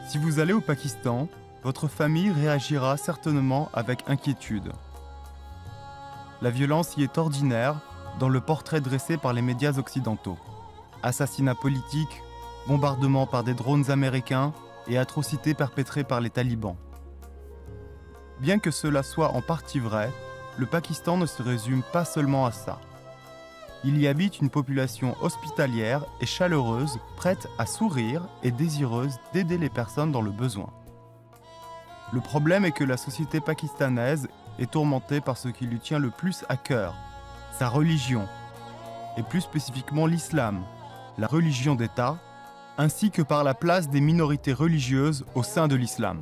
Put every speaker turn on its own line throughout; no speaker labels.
Si vous allez au Pakistan, votre famille réagira certainement avec inquiétude. La violence y est ordinaire dans le portrait dressé par les médias occidentaux. Assassinats politiques, bombardements par des drones américains et atrocités perpétrées par les talibans. Bien que cela soit en partie vrai, le Pakistan ne se résume pas seulement à ça. Il y habite une population hospitalière et chaleureuse, prête à sourire et désireuse d'aider les personnes dans le besoin. Le problème est que la société pakistanaise est tourmentée par ce qui lui tient le plus à cœur, sa religion, et plus spécifiquement l'islam, la religion d'État, ainsi que par la place des minorités religieuses au sein de l'islam.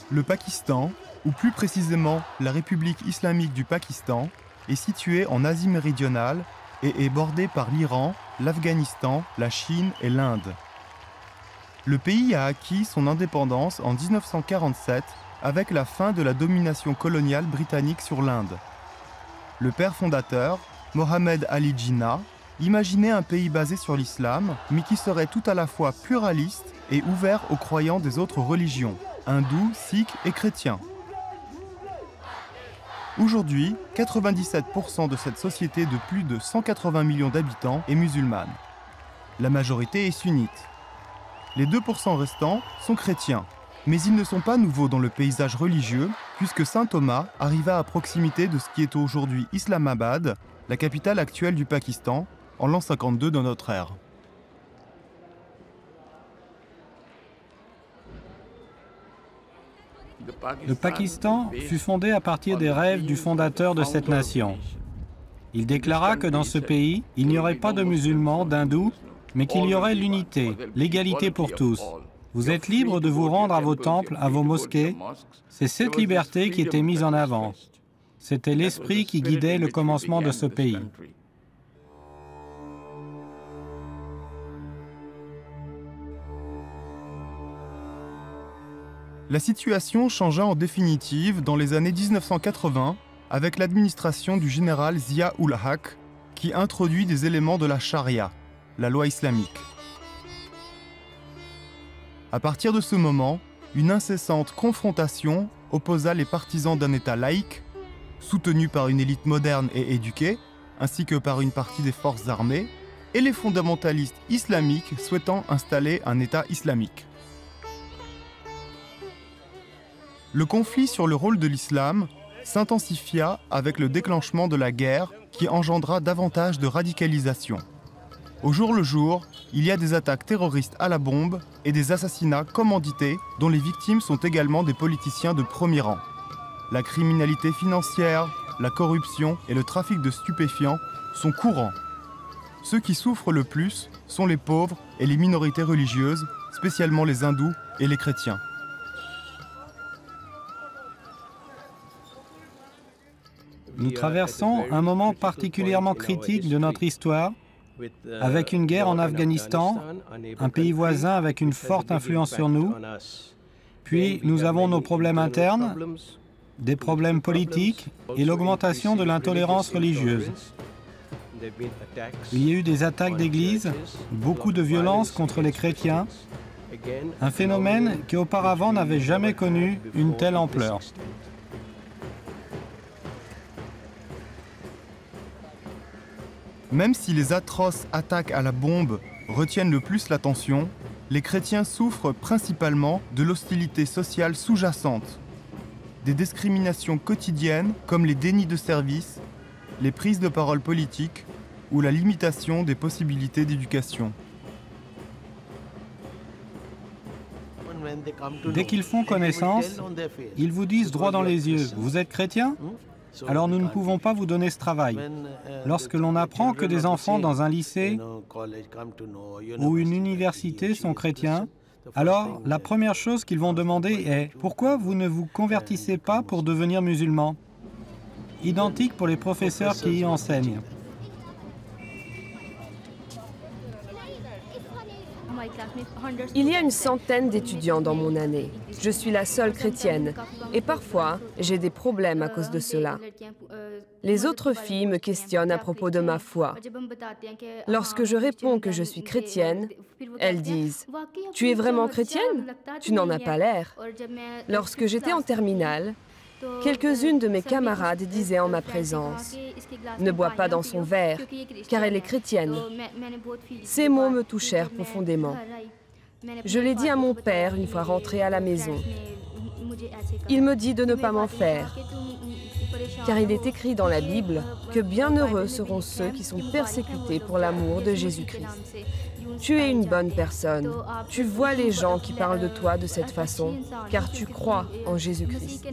Le Pakistan, ou plus précisément la République islamique du Pakistan, est situé en Asie méridionale et est bordé par l'Iran, l'Afghanistan, la Chine et l'Inde. Le pays a acquis son indépendance en 1947 avec la fin de la domination coloniale britannique sur l'Inde. Le père fondateur, Mohammed Ali Jinnah, imaginait un pays basé sur l'islam, mais qui serait tout à la fois pluraliste et ouvert aux croyants des autres religions, hindous, sikhs et chrétiens. Aujourd'hui, 97% de cette société de plus de 180 millions d'habitants est musulmane. La majorité est sunnite. Les 2% restants sont chrétiens. Mais ils ne sont pas nouveaux dans le paysage religieux, puisque saint Thomas arriva à proximité de ce qui est aujourd'hui Islamabad, la capitale actuelle du Pakistan, en l'an 52 de notre ère.
Le Pakistan fut fondé à partir des rêves du fondateur de cette nation. Il déclara que dans ce pays, il n'y aurait pas de musulmans, d'hindous, mais qu'il y aurait l'unité, l'égalité pour tous. Vous êtes libre de vous rendre à vos temples, à vos mosquées. C'est cette liberté qui était mise en avant. C'était l'esprit qui guidait le commencement de ce pays.
La situation changea en définitive dans les années 1980 avec l'administration du général Zia-ul-Haq qui introduit des éléments de la charia, la loi islamique. À partir de ce moment, une incessante confrontation opposa les partisans d'un État laïque, soutenu par une élite moderne et éduquée, ainsi que par une partie des forces armées, et les fondamentalistes islamiques souhaitant installer un État islamique. Le conflit sur le rôle de l'islam s'intensifia avec le déclenchement de la guerre qui engendra davantage de radicalisation. Au jour le jour, il y a des attaques terroristes à la bombe et des assassinats commandités dont les victimes sont également des politiciens de premier rang. La criminalité financière, la corruption et le trafic de stupéfiants sont courants. Ceux qui souffrent le plus sont les pauvres et les minorités religieuses, spécialement les hindous et les chrétiens.
Nous traversons un moment particulièrement critique de notre histoire, avec une guerre en Afghanistan, un pays voisin avec une forte influence sur nous. Puis nous avons nos problèmes internes, des problèmes politiques et l'augmentation de l'intolérance religieuse. Il y a eu des attaques d'églises, beaucoup de violences contre les chrétiens, un phénomène qui auparavant n'avait jamais connu une telle ampleur.
Même si les atroces attaques à la bombe retiennent le plus l'attention, les chrétiens souffrent principalement de l'hostilité sociale sous-jacente, des discriminations quotidiennes comme les dénis de service, les prises de parole politiques ou la limitation des possibilités d'éducation.
Dès qu'ils font connaissance, ils vous disent droit dans les yeux, « Vous êtes chrétien ? Alors nous ne pouvons pas vous donner ce travail. » Lorsque l'on apprend que des enfants dans un lycée ou une université sont chrétiens, Alors, la première chose qu'ils vont demander est « Pourquoi vous ne vous convertissez pas pour devenir musulman ?» Identique pour les professeurs qui y enseignent.
Il y a une centaine d'étudiants dans mon année. Je suis la seule chrétienne. Et parfois, j'ai des problèmes à cause de cela. Les autres filles me questionnent à propos de ma foi. Lorsque je réponds que je suis chrétienne, elles disent « Tu es vraiment chrétienne? Tu n'en as pas l'air. » Lorsque j'étais en terminale, quelques-unes de mes camarades disaient en ma présence « Ne bois pas dans son verre, car elle est chrétienne. » Ces mots me touchèrent profondément. Je l'ai dit à mon père une fois rentré à la maison. Il me dit de ne pas m'en faire, car il est écrit dans la Bible que bienheureux seront ceux qui sont persécutés pour l'amour de Jésus-Christ. Tu es une bonne personne. Tu vois les gens qui parlent de toi de cette façon, car tu crois en Jésus-Christ.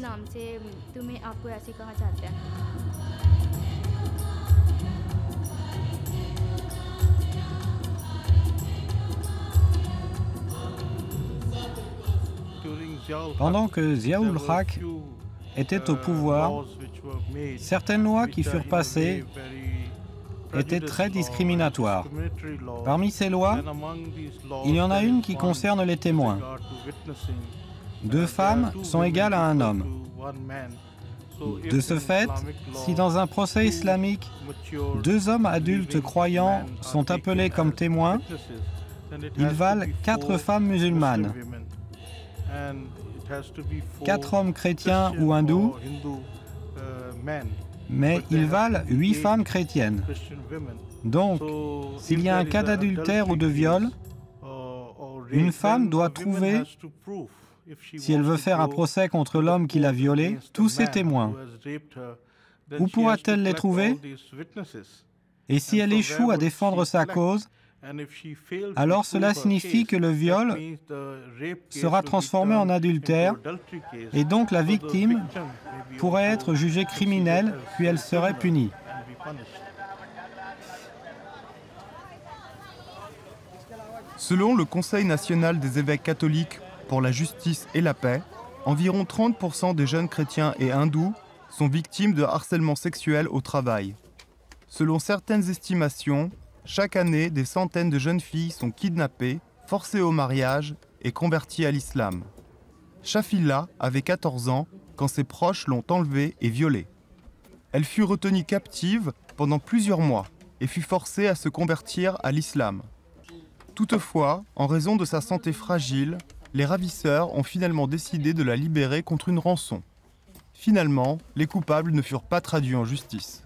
Pendant que Ziaul Haq était au pouvoir, certaines lois qui furent passées étaient très discriminatoires. Parmi ces lois, il y en a une qui concerne les témoins. 2 femmes sont égales à un homme. De ce fait, si dans un procès islamique, 2 hommes adultes croyants sont appelés comme témoins, ils valent 4 femmes musulmanes. 4 hommes chrétiens ou hindous, mais ils valent 8 femmes chrétiennes. Donc, s'il y a un cas d'adultère ou de viol, une femme doit trouver, si elle veut faire un procès contre l'homme qui l'a violée, tous ses témoins. Où pourra-t-elle les trouver? Et si elle échoue à défendre sa cause, alors cela signifie que le viol sera transformé en adultère et donc la victime pourrait être jugée criminelle puis elle serait punie.
Selon le Conseil national des évêques catholiques pour la justice et la paix, environ 30% des jeunes chrétiens et hindous sont victimes de harcèlement sexuel au travail. Selon certaines estimations, chaque année, des centaines de jeunes filles sont kidnappées, forcées au mariage et converties à l'islam. Shafila avait 14 ans quand ses proches l'ont enlevée et violée. Elle fut retenue captive pendant plusieurs mois et fut forcée à se convertir à l'islam. Toutefois, en raison de sa santé fragile, les ravisseurs ont finalement décidé de la libérer contre une rançon. Finalement, les coupables ne furent pas traduits en justice.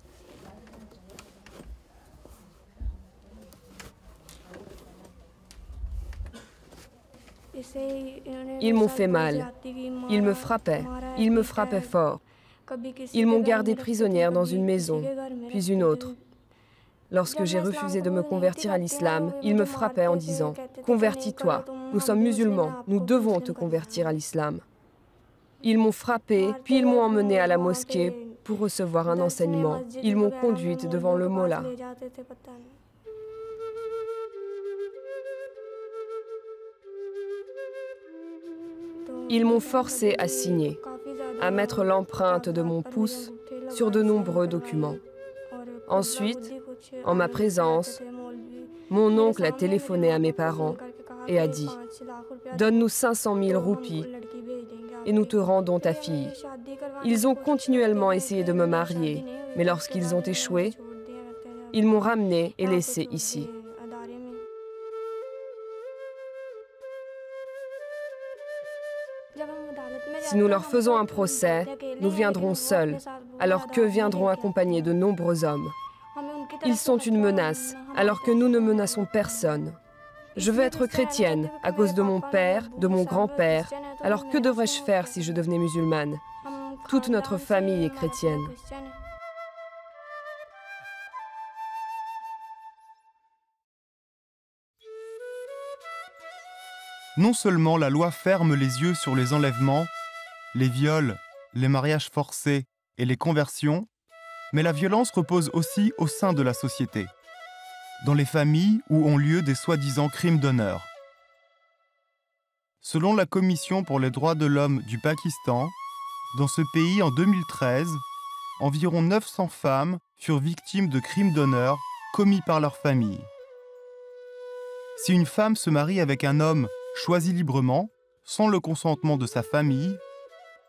Ils m'ont fait mal. Ils me frappaient. Ils me frappaient fort. Ils m'ont gardée prisonnière dans une maison, puis une autre. Lorsque j'ai refusé de me convertir à l'islam, ils me frappaient en disant « Convertis-toi, nous sommes musulmans, nous devons te convertir à l'islam ». Ils m'ont frappée, puis ils m'ont emmenée à la mosquée pour recevoir un enseignement. Ils m'ont conduite devant le mollah. Ils m'ont forcé à signer, à mettre l'empreinte de mon pouce sur de nombreux documents. Ensuite, en ma présence, mon oncle a téléphoné à mes parents et a dit « Donne-nous 500 000 roupies et nous te rendons ta fille. » Ils ont continuellement essayé de me marier, mais lorsqu'ils ont échoué, ils m'ont ramenée et laissée ici. Si nous leur faisons un procès, nous viendrons seuls, alors qu'eux viendront accompagnés de nombreux hommes. Ils sont une menace, alors que nous ne menaçons personne. Je veux être chrétienne à cause de mon père, de mon grand-père, alors que devrais-je faire si je devenais musulmane? Toute notre famille est chrétienne.
Non seulement la loi ferme les yeux sur les enlèvements, les viols, les mariages forcés et les conversions, mais la violence repose aussi au sein de la société, dans les familles où ont lieu des soi-disant crimes d'honneur. Selon la Commission pour les droits de l'homme du Pakistan, dans ce pays en 2013, environ 900 femmes furent victimes de crimes d'honneur commis par leur famille. Si une femme se marie avec un homme choisi librement, sans le consentement de sa famille,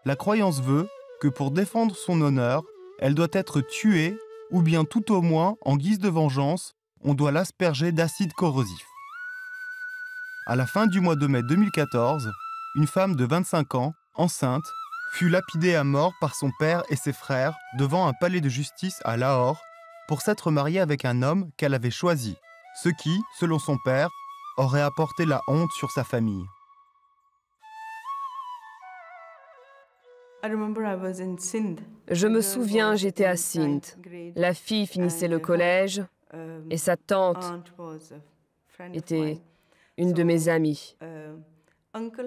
la croyance veut que pour défendre son honneur, elle doit être tuée ou bien tout au moins, en guise de vengeance, on doit l'asperger d'acide corrosif. À la fin du mois de mai 2014, une femme de 25 ans, enceinte, fut lapidée à mort par son père et ses frères devant un palais de justice à Lahore pour s'être mariée avec un homme qu'elle avait choisi, ce qui, selon son père, aurait apporté la honte sur sa famille.
Je me souviens, j'étais à Sindh. La fille finissait le collège et sa tante était une de mes amies.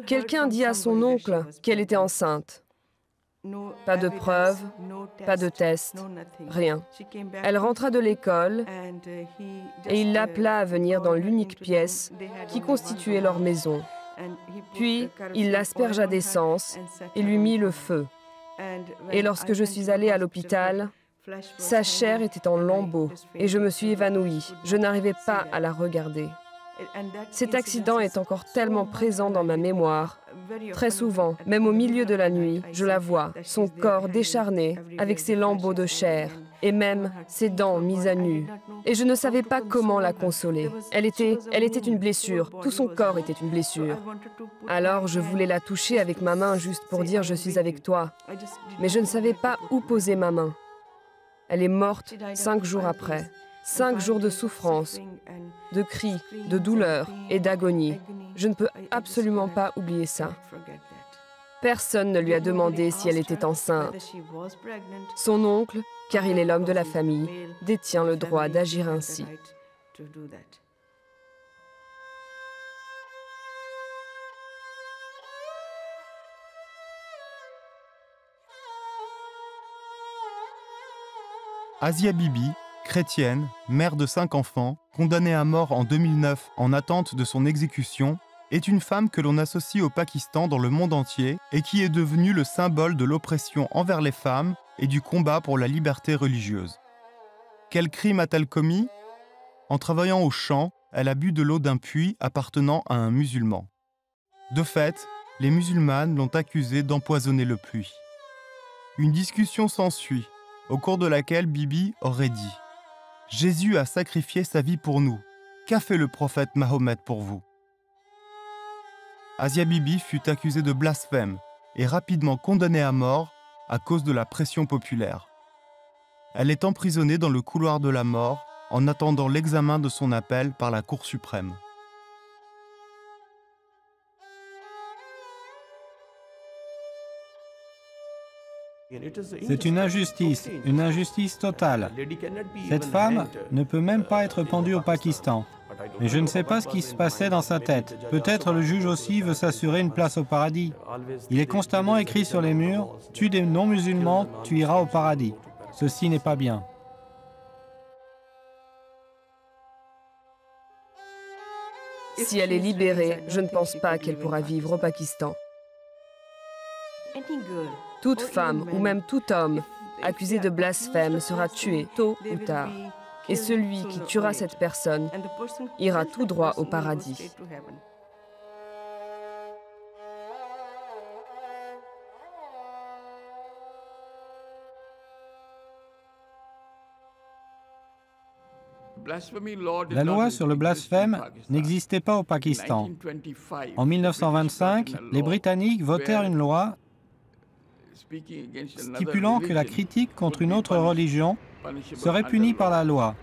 Quelqu'un dit à son oncle qu'elle était enceinte. Pas de preuves, pas de test, rien. Elle rentra de l'école et il l'appela à venir dans l'unique pièce qui constituait leur maison. Puis, il l'aspergea d'essence et lui mit le feu. Et lorsque je suis allée à l'hôpital, sa chair était en lambeaux et je me suis évanouie. Je n'arrivais pas à la regarder. Cet accident est encore tellement présent dans ma mémoire. Très souvent, même au milieu de la nuit, je la vois, son corps décharné, avec ses lambeaux de chair, et même ses dents mises à nu. Et je ne savais pas comment la consoler. Elle était une blessure, tout son corps était une blessure. Alors je voulais la toucher avec ma main juste pour dire « je suis avec toi ». Mais je ne savais pas où poser ma main. Elle est morte 5 jours après. 5 jours de souffrance, de cris, de douleur et d'agonie. Je ne peux absolument pas oublier ça. Personne ne lui a demandé si elle était enceinte. Son oncle, car il est l'homme de la famille, détient le droit d'agir ainsi.
Asia Bibi, chrétienne, mère de 5 enfants, condamnée à mort en 2009 en attente de son exécution, est une femme que l'on associe au Pakistan dans le monde entier et qui est devenue le symbole de l'oppression envers les femmes et du combat pour la liberté religieuse. Quel crime a-t-elle commis? En travaillant au champ, elle a bu de l'eau d'un puits appartenant à un musulman. De fait, les musulmanes l'ont accusée d'empoisonner le puits. Une discussion s'ensuit, au cours de laquelle Bibi aurait dit « Jésus a sacrifié sa vie pour nous. Qu'a fait le prophète Mahomet pour vous ?» Asia Bibi fut accusée de blasphème et rapidement condamnée à mort à cause de la pression populaire. Elle est emprisonnée dans le couloir de la mort en attendant l'examen de son appel par la Cour suprême.
C'est une injustice totale. Cette femme ne peut même pas être pendue au Pakistan. Mais je ne sais pas ce qui se passait dans sa tête. Peut-être le juge aussi veut s'assurer une place au paradis. Il est constamment écrit sur les murs « Tue des non-musulmans, tu iras au paradis ». Ceci n'est pas bien.
Si elle est libérée, je ne pense pas qu'elle pourra vivre au Pakistan. Toute femme ou même tout homme accusé de blasphème sera tué tôt ou tard. Et celui qui tuera cette personne ira tout droit au paradis.
La loi sur le blasphème n'existait pas au Pakistan. En 1925, les Britanniques votèrent une loi stipulant que la critique contre une autre religion serait punie par la loi.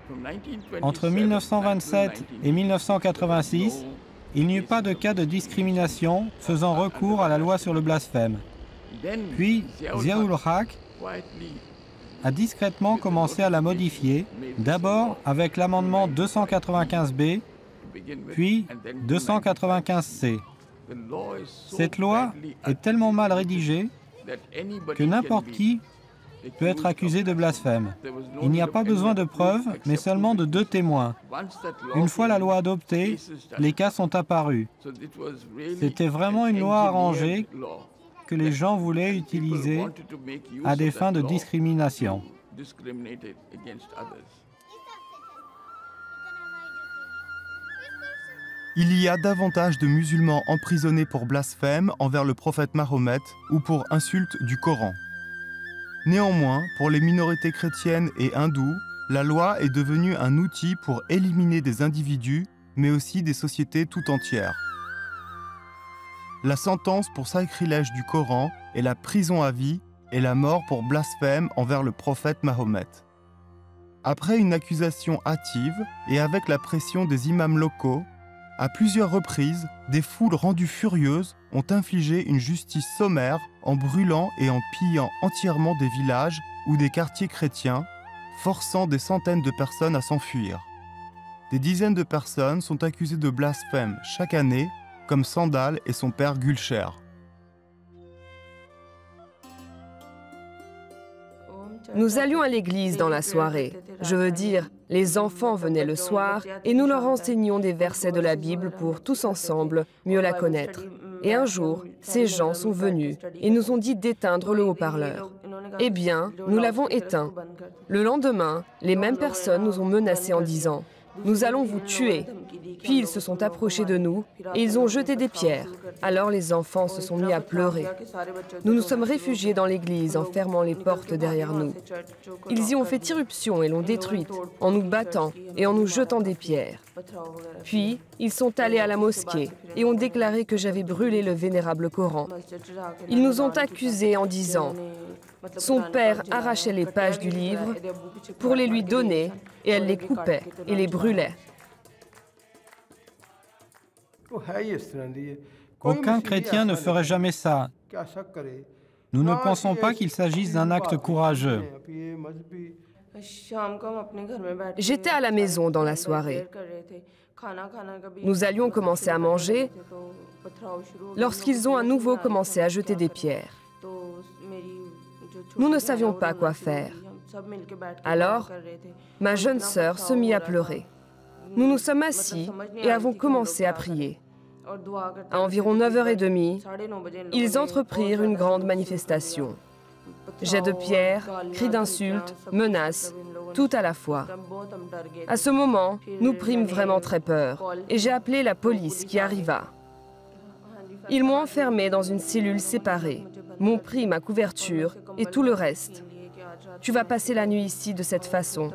Entre 1927 et 1986, il n'y eut pas de cas de discrimination faisant recours à la loi sur le blasphème. Puis, Ziaul Haq a discrètement commencé à la modifier, d'abord avec l'amendement 295B, puis 295C. Cette loi est tellement mal rédigée que n'importe qui peut être accusé de blasphème. Il n'y a pas besoin de preuves, mais seulement de 2 témoins. Une fois la loi adoptée, les cas sont apparus. C'était vraiment une loi arrangée que les gens voulaient utiliser à des fins de discrimination.
Il y a davantage de musulmans emprisonnés pour blasphème envers le prophète Mahomet ou pour insulte du Coran. Néanmoins, pour les minorités chrétiennes et hindoues, la loi est devenue un outil pour éliminer des individus, mais aussi des sociétés tout entières. La sentence pour sacrilège du Coran est la prison à vie et la mort pour blasphème envers le prophète Mahomet. Après une accusation hâtive et avec la pression des imams locaux, à plusieurs reprises, des foules rendues furieuses ont infligé une justice sommaire en brûlant et en pillant entièrement des villages ou des quartiers chrétiens, forçant des centaines de personnes à s'enfuir. Des dizaines de personnes sont accusées de blasphème chaque année, comme Sandal et son père Gulcher.
Nous allions à l'église dans la soirée. Je veux dire, les enfants venaient le soir et nous leur enseignions des versets de la Bible pour tous ensemble mieux la connaître. Et un jour, ces gens sont venus et nous ont dit d'éteindre le haut-parleur. Eh bien, nous l'avons éteint. Le lendemain, les mêmes personnes nous ont menacés en disant « Nous allons vous tuer ». Puis ils se sont approchés de nous et ils ont jeté des pierres. Alors les enfants se sont mis à pleurer. Nous nous sommes réfugiés dans l'église en fermant les portes derrière nous. Ils y ont fait irruption et l'ont détruite en nous battant et en nous jetant des pierres. Puis, ils sont allés à la mosquée et ont déclaré que j'avais brûlé le vénérable Coran. Ils nous ont accusés en disant « Son père arrachait les pages du livre pour les lui donner et elle les coupait et les brûlait. »
Aucun chrétien ne ferait jamais ça. Nous ne pensons pas qu'il s'agisse d'un acte courageux.
J'étais à la maison dans la soirée. Nous allions commencer à manger lorsqu'ils ont à nouveau commencé à jeter des pierres. Nous ne savions pas quoi faire. Alors, ma jeune sœur se mit à pleurer. Nous nous sommes assis et avons commencé à prier. À environ 9h30, ils entreprirent une grande manifestation. Jets de pierres, cris d'insultes, menaces, tout à la fois. À ce moment, nous prîmes vraiment très peur et j'ai appelé la police qui arriva. Ils m'ont enfermé dans une cellule séparée, m'ont pris ma couverture et tout le reste. Tu vas passer la nuit ici de cette façon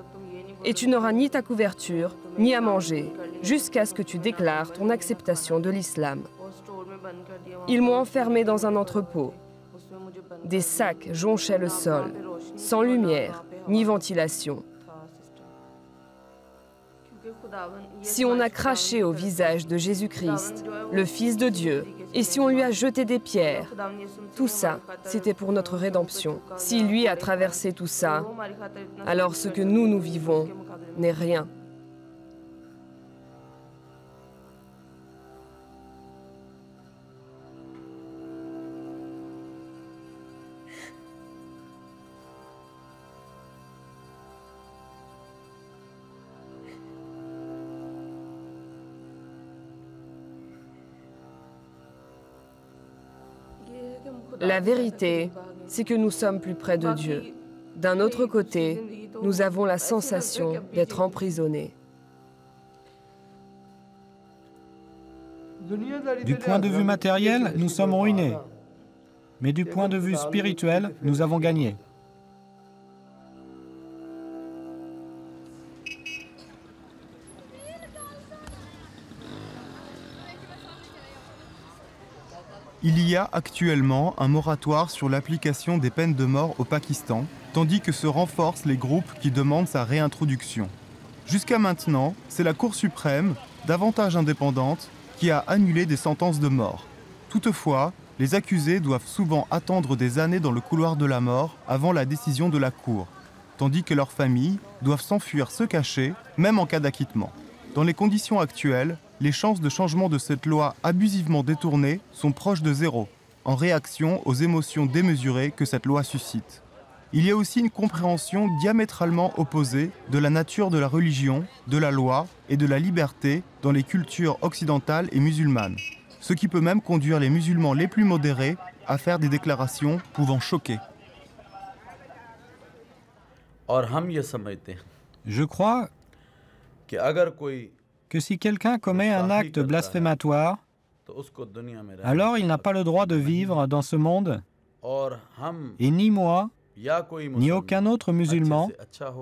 et tu n'auras ni ta couverture, ni à manger, jusqu'à ce que tu déclares ton acceptation de l'islam. Ils m'ont enfermé dans un entrepôt. Des sacs jonchaient le sol, sans lumière, ni ventilation. Si on a craché au visage de Jésus-Christ, le Fils de Dieu, et si on lui a jeté des pierres, tout ça, c'était pour notre rédemption. Si lui a traversé tout ça, alors ce que nous vivons n'est rien. La vérité, c'est que nous sommes plus près de Dieu. D'un autre côté, nous avons la sensation d'être emprisonnés.
Du point de vue matériel, nous sommes ruinés. Mais du point de vue spirituel, nous avons gagné.
Il y a actuellement un moratoire sur l'application des peines de mort au Pakistan, tandis que se renforcent les groupes qui demandent sa réintroduction. Jusqu'à maintenant, c'est la Cour suprême, davantage indépendante, qui a annulé des sentences de mort. Toutefois, les accusés doivent souvent attendre des années dans le couloir de la mort avant la décision de la Cour, tandis que leurs familles doivent s'enfuir se cacher, même en cas d'acquittement. Dans les conditions actuelles, les chances de changement de cette loi abusivement détournée sont proches de zéro, en réaction aux émotions démesurées que cette loi suscite. Il y a aussi une compréhension diamétralement opposée de la nature de la religion, de la loi et de la liberté dans les cultures occidentales et musulmanes, ce qui peut même conduire les musulmans les plus modérés à faire des déclarations pouvant choquer.
Je crois que si quelqu'un commet un acte blasphématoire, alors il n'a pas le droit de vivre dans ce monde, et ni moi, ni aucun autre musulman,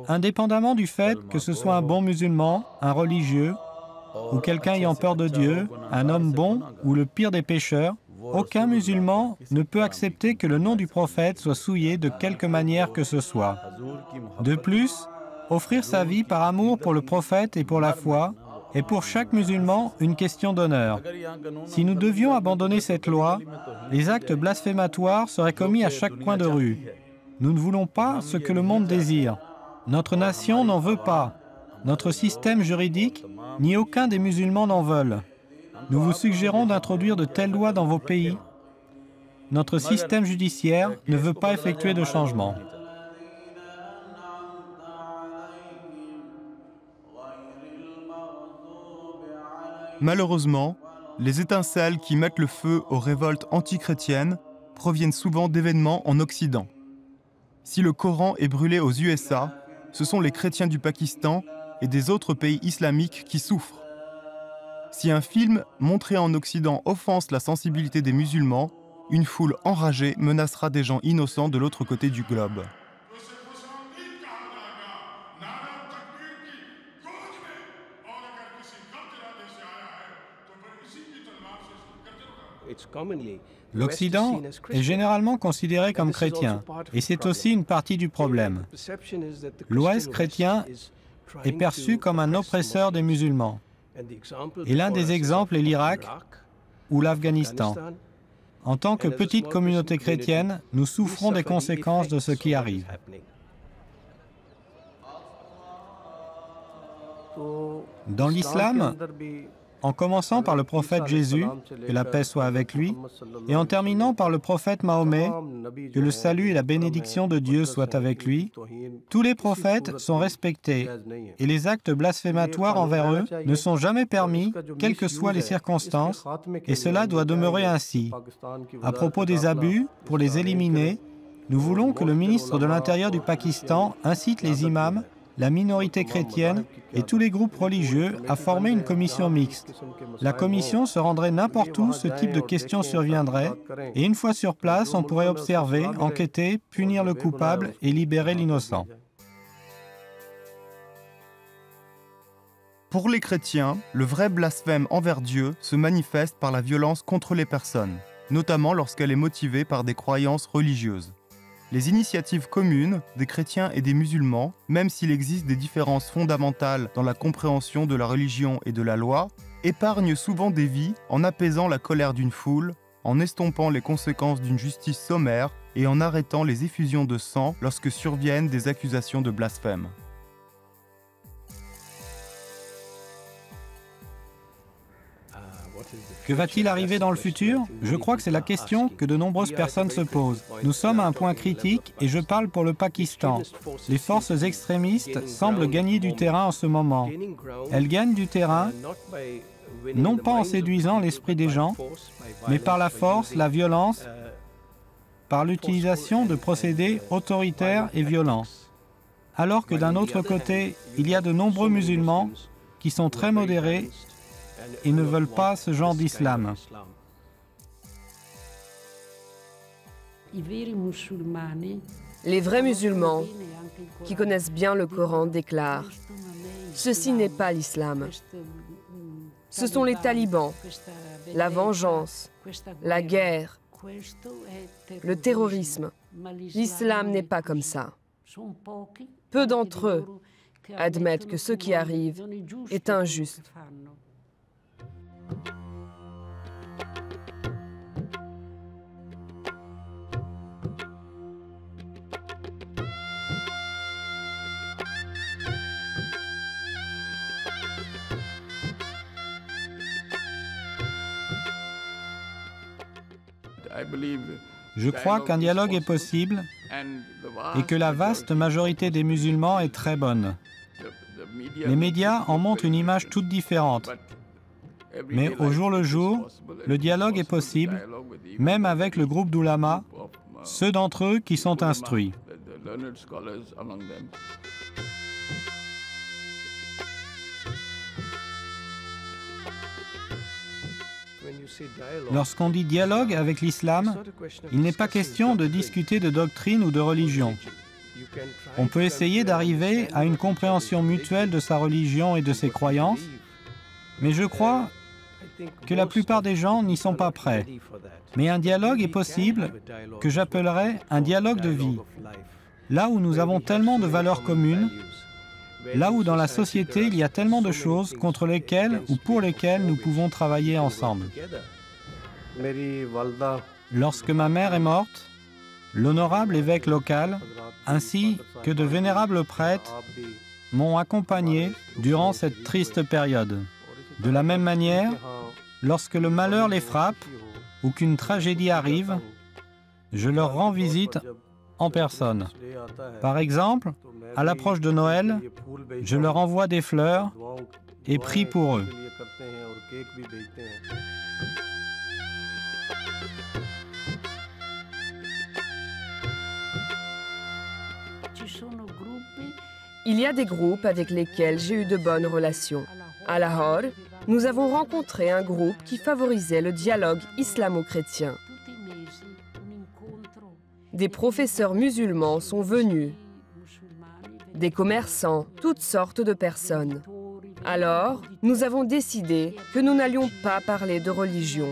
indépendamment du fait que ce soit un bon musulman, un religieux, ou quelqu'un ayant peur de Dieu, un homme bon ou le pire des pécheurs, aucun musulman ne peut accepter que le nom du prophète soit souillé de quelque manière que ce soit. De plus, offrir sa vie par amour pour le prophète et pour la foi est pour chaque musulman une question d'honneur. Si nous devions abandonner cette loi, les actes blasphématoires seraient commis à chaque coin de rue. Nous ne voulons pas ce que le monde désire. Notre nation n'en veut pas. Notre système juridique, ni aucun des musulmans n'en veulent. Nous vous suggérons d'introduire de telles lois dans vos pays. Notre système judiciaire ne veut pas effectuer de changements.
Malheureusement, les étincelles qui mettent le feu aux révoltes antichrétiennes proviennent souvent d'événements en Occident. Si le Coran est brûlé aux USA, ce sont les chrétiens du Pakistan et des autres pays islamiques qui souffrent. Si un film montré en Occident offense la sensibilité des musulmans, une foule enragée menacera des gens innocents de l'autre côté du globe.
L'Occident est généralement considéré comme chrétien, et c'est aussi une partie du problème. L'Ouest chrétien est perçu comme un oppresseur des musulmans. Et l'un des exemples est l'Irak ou l'Afghanistan. En tant que petite communauté chrétienne, nous souffrons des conséquences de ce qui arrive. Dans l'islam, en commençant par le prophète Jésus, que la paix soit avec lui, et en terminant par le prophète Mahomet, que le salut et la bénédiction de Dieu soient avec lui, tous les prophètes sont respectés et les actes blasphématoires envers eux ne sont jamais permis, quelles que soient les circonstances, et cela doit demeurer ainsi. À propos des abus, pour les éliminer, nous voulons que le ministre de l'Intérieur du Pakistan incite les imams, la minorité chrétienne et tous les groupes religieux à former une commission mixte. La commission se rendrait n'importe où ce type de questions surviendrait, et une fois sur place, on pourrait observer, enquêter, punir le coupable et libérer l'innocent.
Pour les chrétiens, le vrai blasphème envers Dieu se manifeste par la violence contre les personnes, notamment lorsqu'elle est motivée par des croyances religieuses. Les initiatives communes des chrétiens et des musulmans, même s'il existe des différences fondamentales dans la compréhension de la religion et de la loi, épargnent souvent des vies en apaisant la colère d'une foule, en estompant les conséquences d'une justice sommaire et en arrêtant les effusions de sang lorsque surviennent des accusations de blasphème.
Que va-t-il arriver dans le futur? Je crois que c'est la question que de nombreuses personnes se posent. Nous sommes à un point critique et je parle pour le Pakistan. Les forces extrémistes semblent gagner du terrain en ce moment. Elles gagnent du terrain, non pas en séduisant l'esprit des gens, mais par la force, la violence, par l'utilisation de procédés autoritaires et violents. Alors que d'un autre côté, il y a de nombreux musulmans qui sont très modérés et ne veulent pas ce genre d'islam.
Les vrais musulmans qui connaissent bien le Coran déclarent « Ceci n'est pas l'islam. Ce sont les talibans, la vengeance, la guerre, le terrorisme. L'islam n'est pas comme ça. » Peu d'entre eux admettent que ce qui arrive est injuste.
Je crois qu'un dialogue est possible et que la vaste majorité des musulmans est très bonne. Les médias en montrent une image toute différente. Mais au jour le jour, le dialogue est possible, même avec le groupe d'oulama, ceux d'entre eux qui sont instruits. Lorsqu'on dit dialogue avec l'islam, il n'est pas question de discuter de doctrine ou de religion. On peut essayer d'arriver à une compréhension mutuelle de sa religion et de ses croyances, mais je crois que la plupart des gens n'y sont pas prêts. Mais un dialogue est possible, que j'appellerais un dialogue de vie. Là où nous avons tellement de valeurs communes, là où dans la société il y a tellement de choses contre lesquelles ou pour lesquelles nous pouvons travailler ensemble. Lorsque ma mère est morte, l'honorable évêque local, ainsi que de vénérables prêtres, m'ont accompagné durant cette triste période. De la même manière, lorsque le malheur les frappe ou qu'une tragédie arrive, je leur rends visite en personne. Par exemple, à l'approche de Noël, je leur envoie des fleurs et prie pour eux.
Il y a des groupes avec lesquels j'ai eu de bonnes relations. À Lahore, nous avons rencontré un groupe qui favorisait le dialogue islamo-chrétien. Des professeurs musulmans sont venus, des commerçants, toutes sortes de personnes. Alors, nous avons décidé que nous n'allions pas parler de religion,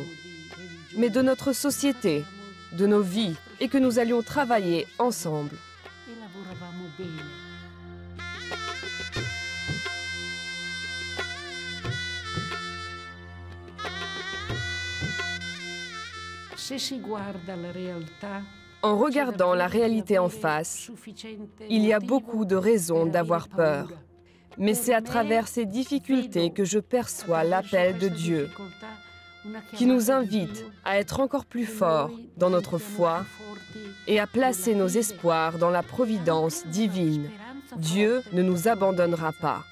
mais de notre société, de nos vies, et que nous allions travailler ensemble. En regardant la réalité en face, il y a beaucoup de raisons d'avoir peur. Mais c'est à travers ces difficultés que je perçois l'appel de Dieu, qui nous invite à être encore plus forts dans notre foi et à placer nos espoirs dans la providence divine. Dieu ne nous abandonnera pas.